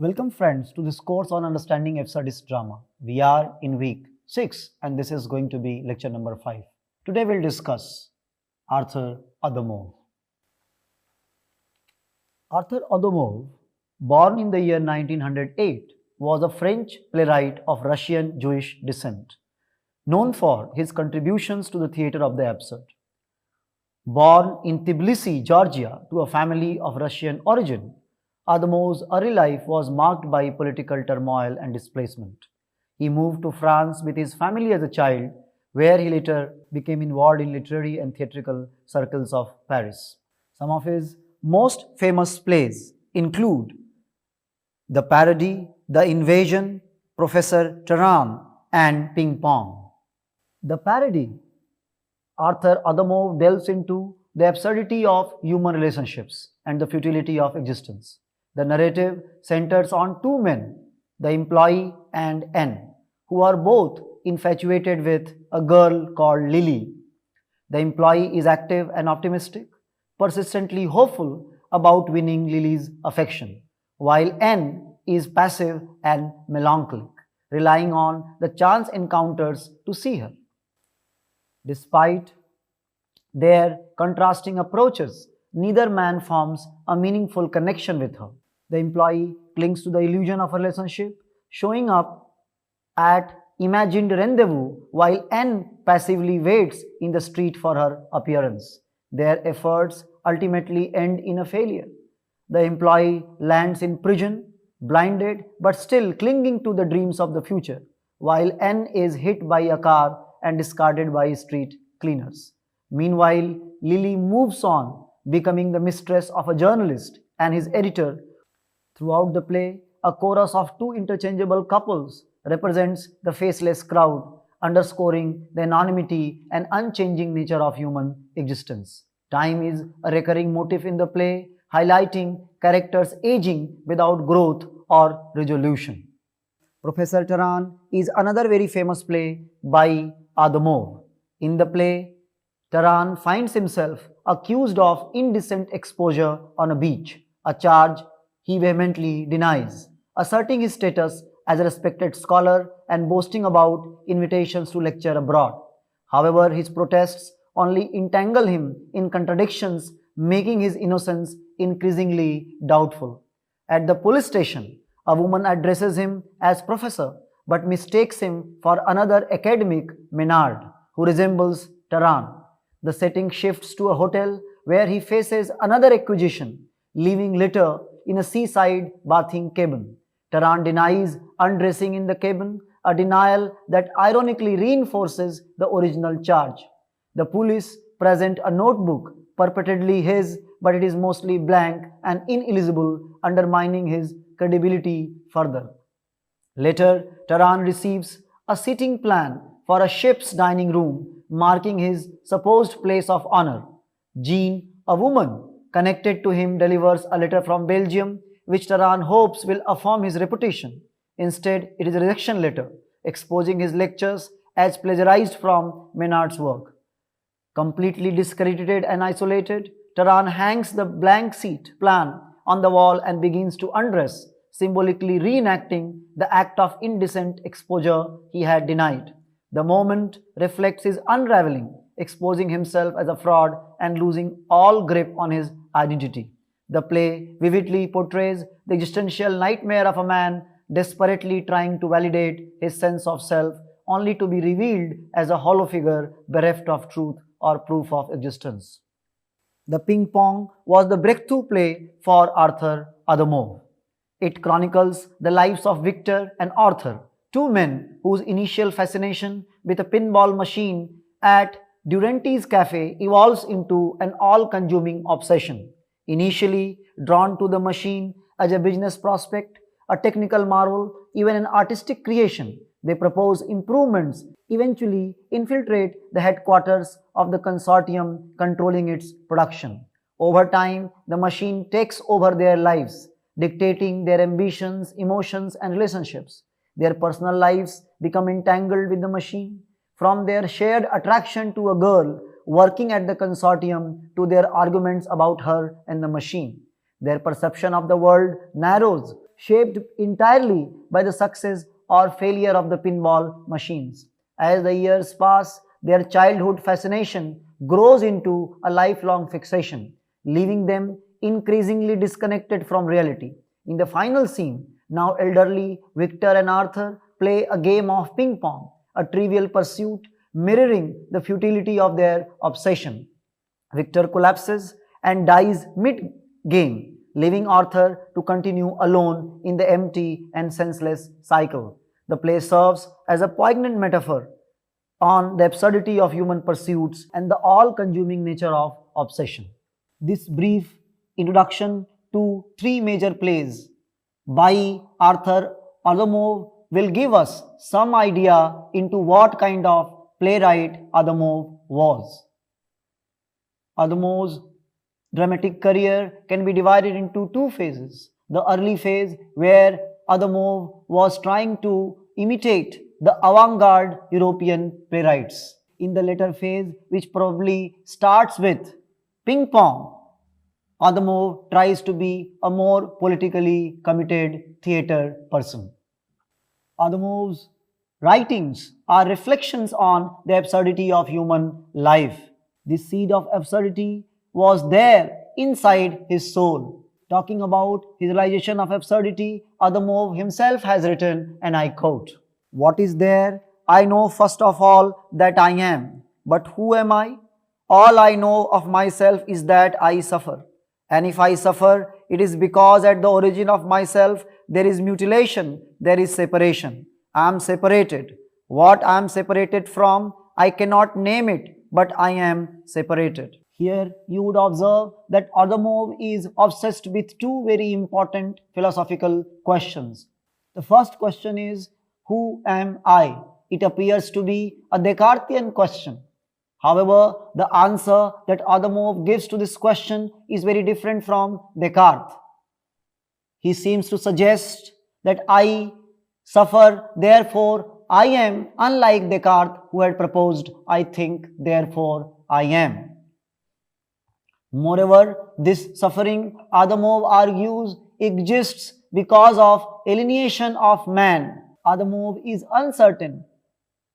Welcome friends to this course on understanding F-Studies drama. We are in week 6 and this is going to be lecture number 5. Today we'll discuss Arthur Adamov. Arthur Adamov, born in the year 1908, was a French playwright of Russian Jewish descent, known for his contributions to the theater of the absurd. Born in Tbilisi, Georgia, to a family of Russian origin, Adamov's early life was marked by political turmoil and displacement. He moved to France with his family as a child, where he later became involved in literary and theatrical circles of Paris. Some of his most famous plays include The Parody, The Invasion, Professor Taran, and Ping Pong. The Parody, Arthur Adamov delves into the absurdity of human relationships and the futility of existence. The narrative centers on two men, the employee and N, who are both infatuated with a girl called Lily. The employee is active and optimistic, persistently hopeful about winning Lily's affection, while N is passive and melancholic, relying on the chance encounters to see her. Despite their contrasting approaches, neither man forms a meaningful connection with her. The employee clings to the illusion of a relationship, showing up at imagined rendezvous while N passively waits in the street for her appearance. Their efforts ultimately end in a failure. The employee lands in prison, blinded but still clinging to the dreams of the future, while N is hit by a car and discarded by street cleaners. Meanwhile, Lily moves on, becoming the mistress of a journalist and his editor. Throughout the play, a chorus of two interchangeable couples represents the faceless crowd, underscoring the anonymity and unchanging nature of human existence. Time is a recurring motif in the play, highlighting characters aging without growth or resolution. Professor Taran is another very famous play by Adamov. In the play, Taran finds himself accused of indecent exposure on a beach, a charge he vehemently denies, asserting his status as a respected scholar and boasting about invitations to lecture abroad. However, his protests only entangle him in contradictions, making his innocence increasingly doubtful. At the police station, a woman addresses him as professor but mistakes him for another academic, Menard, who resembles Taran. The setting shifts to a hotel where he faces another accusation, leaving later in a seaside bathing cabin. Taran denies undressing in the cabin, a denial that ironically reinforces the original charge. The police present a notebook purportedly his, but it is mostly blank and ineligible, undermining his credibility further. Later, Taran receives a seating plan for a ship's dining room, marking his supposed place of honor. Jean, a woman connected to him, delivers a letter from Belgium, which Taran hopes will affirm his reputation. Instead, it is a rejection letter, exposing his lectures as plagiarized from Menard's work. Completely discredited and isolated, Taran hangs the blank seat plan on the wall and begins to undress, symbolically reenacting the act of indecent exposure he had denied. The moment reflects his unraveling, exposing himself as a fraud and losing all grip on his identity. The play vividly portrays the existential nightmare of a man desperately trying to validate his sense of self, only to be revealed as a hollow figure bereft of truth or proof of existence. The Ping Pong was the breakthrough play for Arthur Adamov. It chronicles the lives of Victor and Arthur, two men whose initial fascination with a pinball machine at Durante's cafe evolves into an all-consuming obsession. Initially drawn to the machine as a business prospect, a technical marvel, even an artistic creation, they propose improvements, eventually infiltrate the headquarters of the consortium controlling its production. Over time, the machine takes over their lives, dictating their ambitions, emotions, and relationships. Their personal lives become entangled with the machine. From their shared attraction to a girl working at the consortium to their arguments about her and the machine. Their perception of the world narrows, shaped entirely by the success or failure of the pinball machines. As the years pass, their childhood fascination grows into a lifelong fixation, leaving them increasingly disconnected from reality. In the final scene, now elderly Victor and Arthur play a game of ping pong, a trivial pursuit mirroring the futility of their obsession. Victor collapses and dies mid game, leaving Arthur to continue alone in the empty and senseless cycle. The play serves as a poignant metaphor on the absurdity of human pursuits and the all consuming nature of obsession. This brief introduction to three major plays by Arthur Adamov will give us some idea into what kind of playwright Adamov was. Adamov's dramatic career can be divided into two phases. The early phase, where Adamov was trying to imitate the avant-garde European playwrights. In the later phase, which probably starts with ping pong, Adamov tries to be a more politically committed theatre person. Adamov's writings are reflections on the absurdity of human life. This seed of absurdity was there inside his soul. Talking about his realization of absurdity, Adamov himself has written, and I quote, "What is there? I know first of all that I am. But who am I? All I know of myself is that I suffer. And if I suffer, it is because at the origin of myself there is mutilation, there is separation. I am separated. What I am separated from, I cannot name it, but I am separated." Here you would observe that Adamov is obsessed with two very important philosophical questions. The first question is, who am I? It appears to be a Descartesian question. However, the answer that Adamov gives to this question is very different from Descartes. He seems to suggest that I suffer, therefore I am, unlike Descartes, who had proposed I think, therefore I am. Moreover, this suffering, Adamov argues, exists because of alienation of man. Adamov is uncertain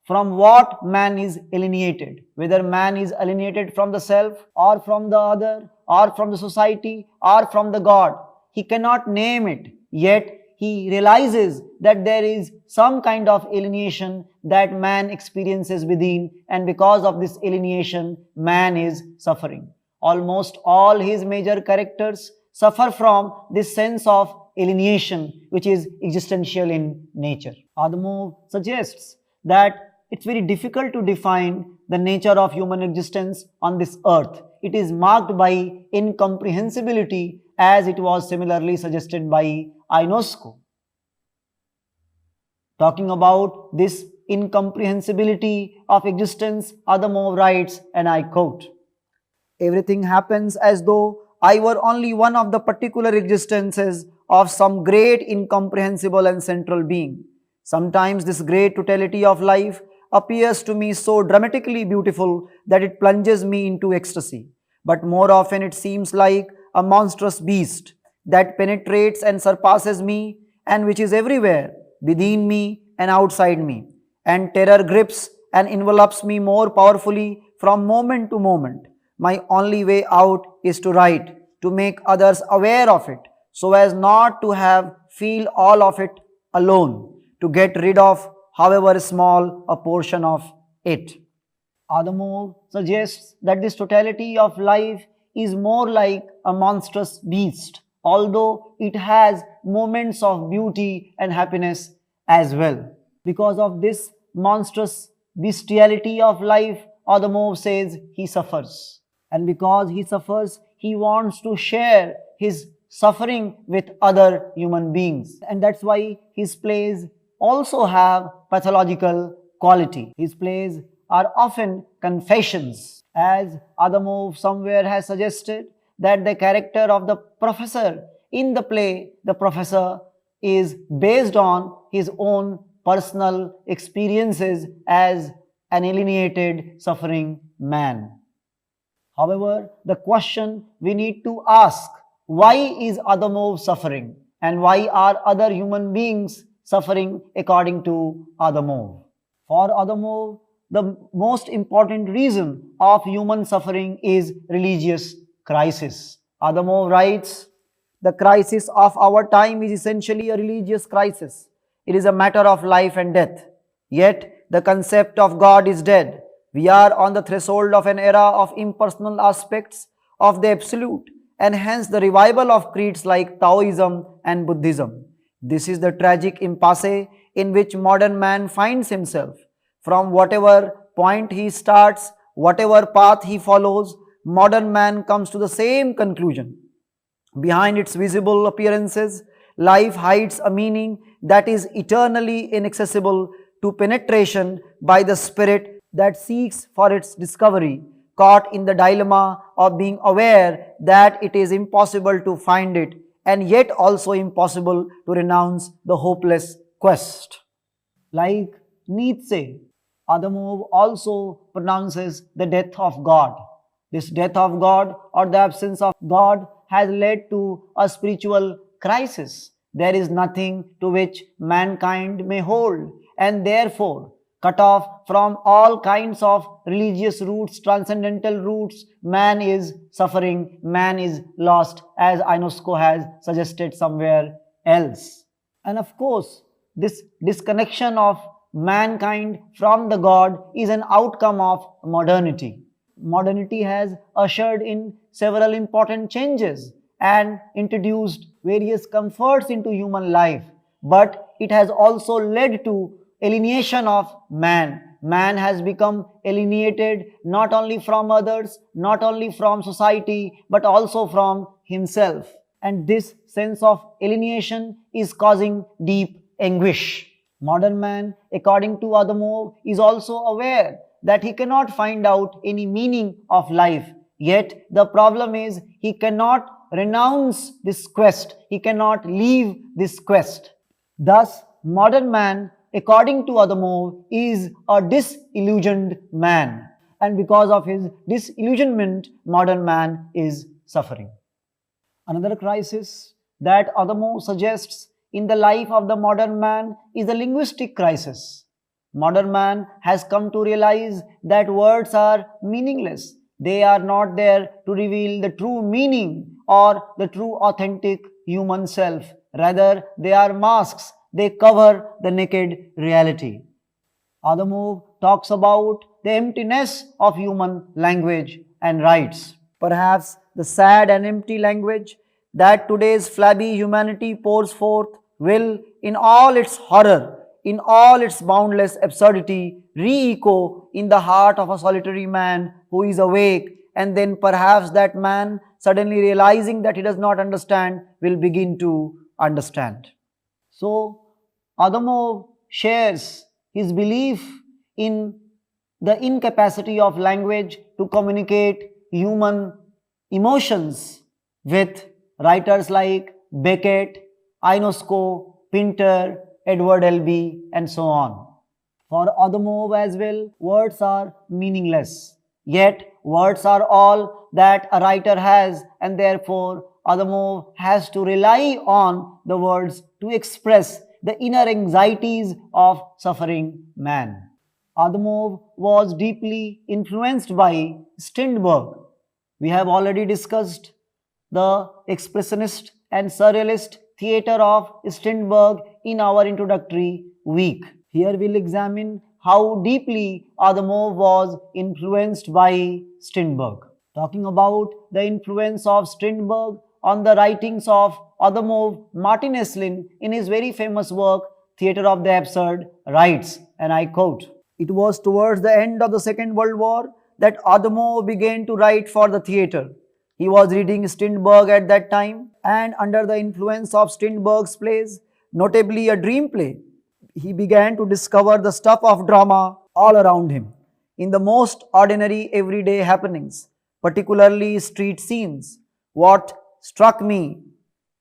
from what man is alienated, whether man is alienated from the self or from the other or from the society or from the God. He cannot name it, yet he realizes that there is some kind of alienation that man experiences within, and because of this alienation, man is suffering. Almost all his major characters suffer from this sense of alienation, which is existential in nature. Adamov suggests that it's very difficult to define the nature of human existence on this earth. It is marked by incomprehensibility, as it was similarly suggested by Ionesco. Talking about this incomprehensibility of existence, Adamov writes, and I quote, "Everything happens as though I were only one of the particular existences of some great incomprehensible and central being. Sometimes this great totality of life appears to me so dramatically beautiful that it plunges me into ecstasy. But more often it seems like a monstrous beast that penetrates and surpasses me, and which is everywhere, within me and outside me. And terror grips and envelops me more powerfully from moment to moment. My only way out is to write, to make others aware of it, so as not to have feel all of it alone, to get rid of, however small, a portion of it." Adamov suggests that this totality of life is more like a monstrous beast, although it has moments of beauty and happiness as well. Because of this monstrous bestiality of life, Adamov says he suffers. And because he suffers, he wants to share his suffering with other human beings. And that's why his plays also have pathological quality. His plays are often confessions. As Adamov somewhere has suggested, that the character of the professor in the play, the professor, is based on his own personal experiences as an alienated, suffering man. However, the question we need to ask, why is Adamov suffering? And why are other human beings suffering according to Adamov? For Adamov, the most important reason of human suffering is religious crisis. Adamov writes, the crisis of our time is essentially a religious crisis. It is a matter of life and death. Yet, the concept of God is dead. We are on the threshold of an era of impersonal aspects of the absolute, and hence the revival of creeds like Taoism and Buddhism. This is the tragic impasse in which modern man finds himself. From whatever point he starts, whatever path he follows, modern man comes to the same conclusion. Behind its visible appearances, life hides a meaning that is eternally inaccessible to penetration by the spirit that seeks for its discovery, caught in the dilemma of being aware that it is impossible to find it and yet also impossible to renounce the hopeless quest. Like Nietzsche, Adamov also pronounces the death of God. This death of God or the absence of God has led to a spiritual crisis. There is nothing to which mankind may hold, and therefore, cut off from all kinds of religious roots, transcendental roots, man is suffering, man is lost, as Ionesco has suggested somewhere else. And of course, this disconnection of mankind from the God is an outcome of modernity. Modernity has ushered in several important changes and introduced various comforts into human life, but it has also led to alienation of man. Man has become alienated not only from others, not only from society, but also from himself. And this sense of alienation is causing deep anguish. Modern man, according to Adamov, is also aware that he cannot find out any meaning of life. Yet the problem is he cannot renounce this quest. He cannot leave this quest. Thus, modern man, according to Adamov, is a disillusioned man. And because of his disillusionment, modern man is suffering. Another crisis that Adamov suggests in the life of the modern man is the linguistic crisis. Modern man has come to realize that words are meaningless. They are not there to reveal the true meaning or the true authentic human self. Rather, they are masks. They cover the naked reality. Adamov talks about the emptiness of human language and writes, perhaps the sad and empty language that today's flabby humanity pours forth will, in all its horror, in all its boundless absurdity, re-echo in the heart of a solitary man who is awake, and then perhaps that man, suddenly realizing that he does not understand, will begin to understand. So, Adamov shares his belief in the incapacity of language to communicate human emotions with writers like Beckett, Ionesco, Pinter, Edward Albee, and so on. For Adamov as well, words are meaningless. Yet, words are all that a writer has, and therefore Adamov has to rely on the words to express the inner anxieties of suffering man. Adamov was deeply influenced by Strindberg. We have already discussed the expressionist and surrealist theater of Strindberg in our introductory week. Here we'll examine how deeply Adamov was influenced by Strindberg. Talking about the influence of Strindberg on the writings of Adamov, Martin Esslin, in his very famous work, Theatre of the Absurd, writes, and I quote, "It was towards the end of the Second World War that Adamov began to write for the theatre. He was reading Strindberg at that time, and under the influence of Strindberg's plays, notably a dream play, he began to discover the stuff of drama all around him, in the most ordinary everyday happenings, particularly street scenes. What struck me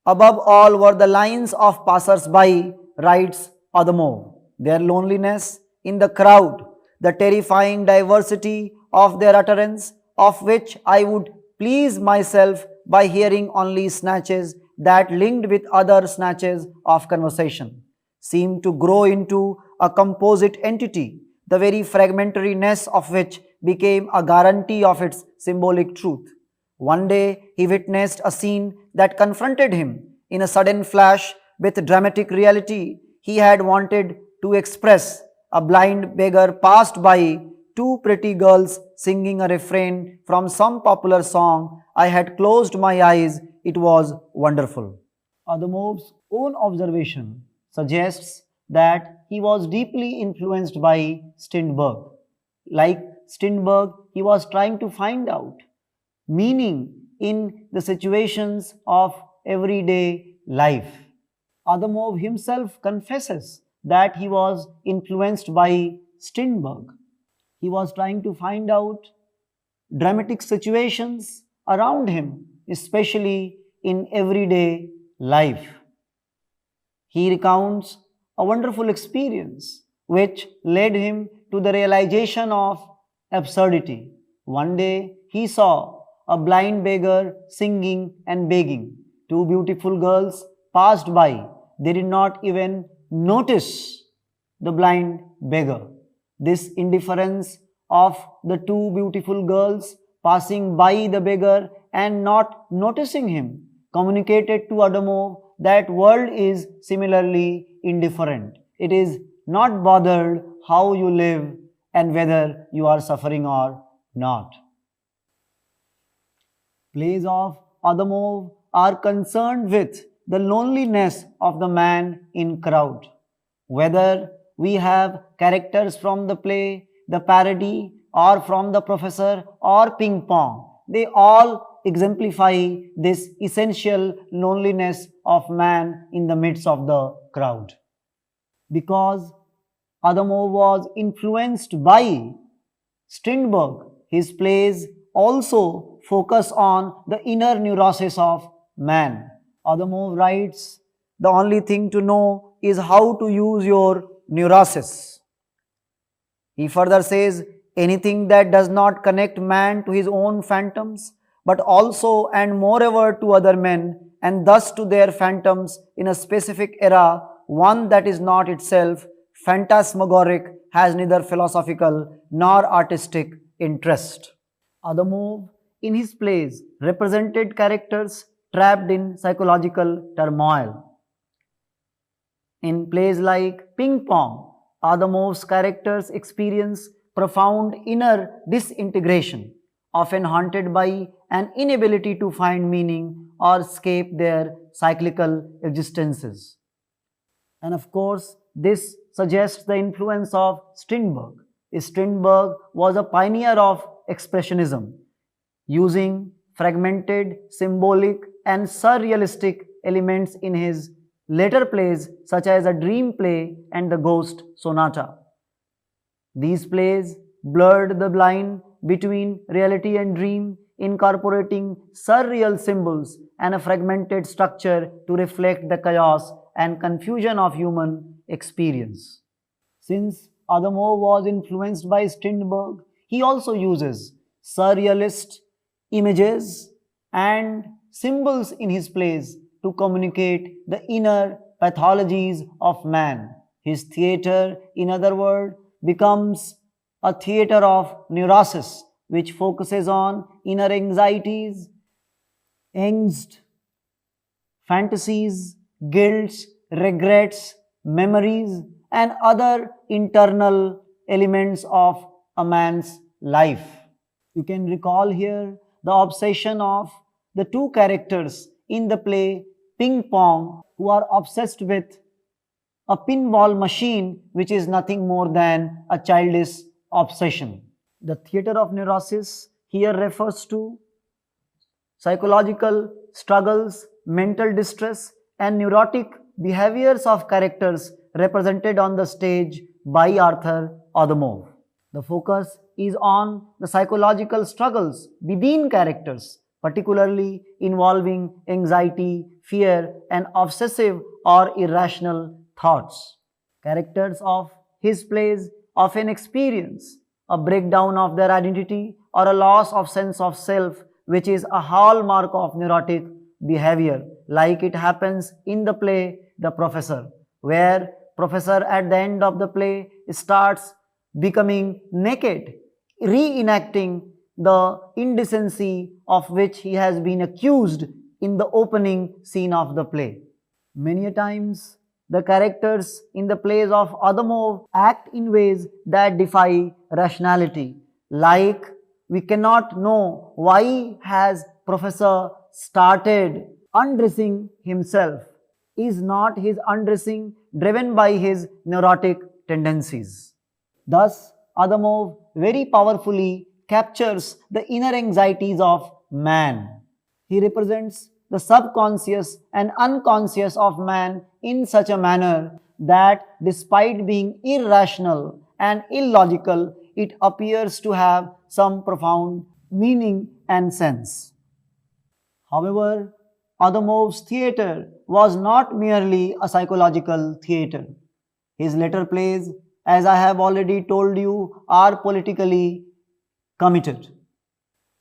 above all were the lines of passers-by," writes Adamov, "their loneliness in the crowd, the terrifying diversity of their utterance, of which I would please myself by hearing only snatches, that linked with other snatches of conversation, seemed to grow into a composite entity, the very fragmentariness of which became a guarantee of its symbolic truth. One day he witnessed a scene that confronted him in a sudden flash with dramatic reality he had wanted to express. A blind beggar passed by two pretty girls singing a refrain from some popular song. I had closed my eyes. It was wonderful. Adamov's own observation suggests that he was deeply influenced by Strindberg. Like Strindberg, he was trying to find out meaning in the situations of everyday life. Adamov himself confesses that he was influenced by Strindberg. He was trying to find out dramatic situations around him, especially in everyday life. He recounts a wonderful experience which led him to the realization of absurdity. One day he saw a blind beggar singing and begging. Two beautiful girls passed by. They did not even notice the blind beggar. This indifference of the two beautiful girls passing by the beggar and not noticing him communicated to Adamov that world is similarly indifferent. It is not bothered how you live and whether you are suffering or not. Plays of Adamov are concerned with the loneliness of the man in crowd. Whether we have characters from the play, the parody, or from the professor or ping pong, they all exemplify this essential loneliness of man in the midst of the crowd. Because Adamov was influenced by Strindberg, his plays also focus on the inner neurosis of man. Adamov writes, the only thing to know is how to use your neurosis. He further says, anything that does not connect man to his own phantoms, but also and moreover to other men, and thus to their phantoms in a specific era, one that is not itself phantasmagoric, has neither philosophical nor artistic interest. Adamov, in his plays, represented characters trapped in psychological turmoil. In plays like Ping Pong, Adamov's characters experience profound inner disintegration, often haunted by an inability to find meaning or escape their cyclical existences. And of course, this suggests the influence of Strindberg. Strindberg was a pioneer of Expressionism, using fragmented, symbolic, and surrealistic elements in his later plays such as A Dream Play and The Ghost Sonata. These plays blurred the line between reality and dream, incorporating surreal symbols and a fragmented structure to reflect the chaos and confusion of human experience. Since Adamov was influenced by Strindberg, he also uses surrealist images and symbols in his plays to communicate the inner pathologies of man. His theatre, in other words, becomes a theatre of neurosis, which focuses on inner anxieties, angst, fantasies, guilts, regrets, memories, and other internal elements of a man's life. You can recall here the obsession of the two characters in the play Ping Pong, who are obsessed with a pinball machine, which is nothing more than a childish obsession. The theatre of neurosis here refers to psychological struggles, mental distress, and neurotic behaviors of characters represented on the stage by Arthur Adamov. The focus is on the psychological struggles within characters, particularly involving anxiety, fear, and obsessive or irrational thoughts. Characters of his plays often experience a breakdown of their identity or a loss of sense of self, which is a hallmark of neurotic behavior, like it happens in the play The Professor, where professor at the end of the play starts becoming naked, reenacting the indecency of which he has been accused in the opening scene of the play. Many a times, the characters in the plays of Adamov act in ways that defy rationality, like we cannot know why has Professor started undressing himself. Is not his undressing driven by his neurotic tendencies? Thus, Adamov very powerfully captures the inner anxieties of man. He represents the subconscious and unconscious of man in such a manner that despite being irrational and illogical, it appears to have some profound meaning and sense. However, Adamov's theatre was not merely a psychological theatre. His later plays, as I have already told you, are politically committed.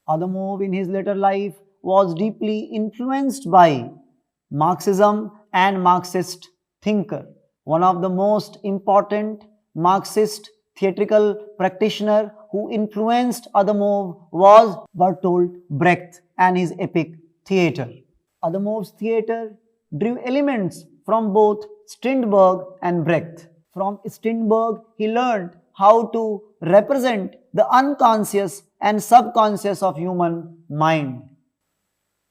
Adamov in his later life was deeply influenced by Marxism and Marxist thinker. One of the most important Marxist theatrical practitioner who influenced Adamov was Bertolt Brecht and his epic theatre. Adamov's theatre drew elements from both Strindberg and Brecht. From Strindberg, he learned how to represent the unconscious and subconscious of human mind.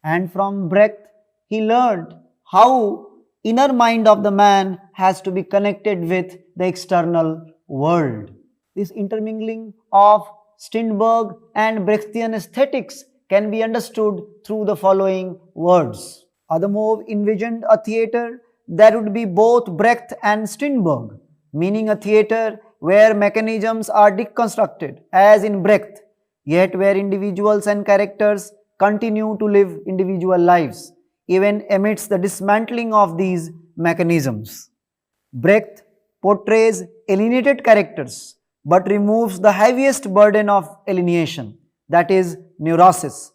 And from Brecht, he learned how inner mind of the man has to be connected with the external world. This intermingling of Strindberg and Brechtian aesthetics can be understood through the following words. Adamov envisioned a theatre that would be both Brecht and Strindberg, meaning a theatre where mechanisms are deconstructed, as in Brecht, yet where individuals and characters continue to live individual lives, even amidst the dismantling of these mechanisms. Brecht portrays alienated characters, but removes the heaviest burden of alienation, that is, neurosis.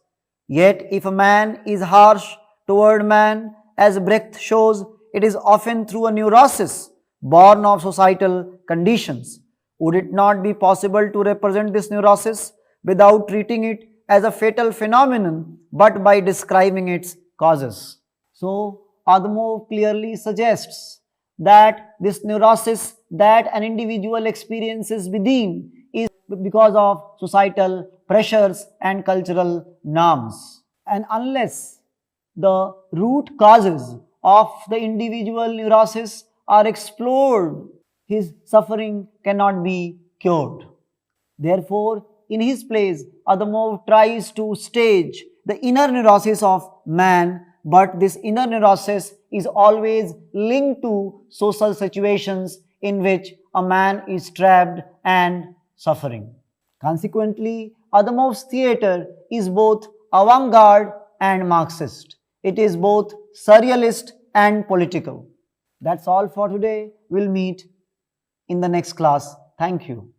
Yet, if a man is harsh toward man, as Brecht shows, it is often through a neurosis born of societal conditions. Would it not be possible to represent this neurosis without treating it as a fatal phenomenon, but by describing its causes? So, Adamov clearly suggests that this neurosis that an individual experiences within is because of societal pressures and cultural norms. And unless the root causes of the individual neurosis are explored, his suffering cannot be cured. Therefore, in his plays, Adamov tries to stage the inner neurosis of man, but this inner neurosis is always linked to social situations in which a man is trapped and suffering. Consequently, Adamov's theatre is both avant-garde and Marxist. It is both surrealist and political. That's all for today. We'll meet in the next class. Thank you.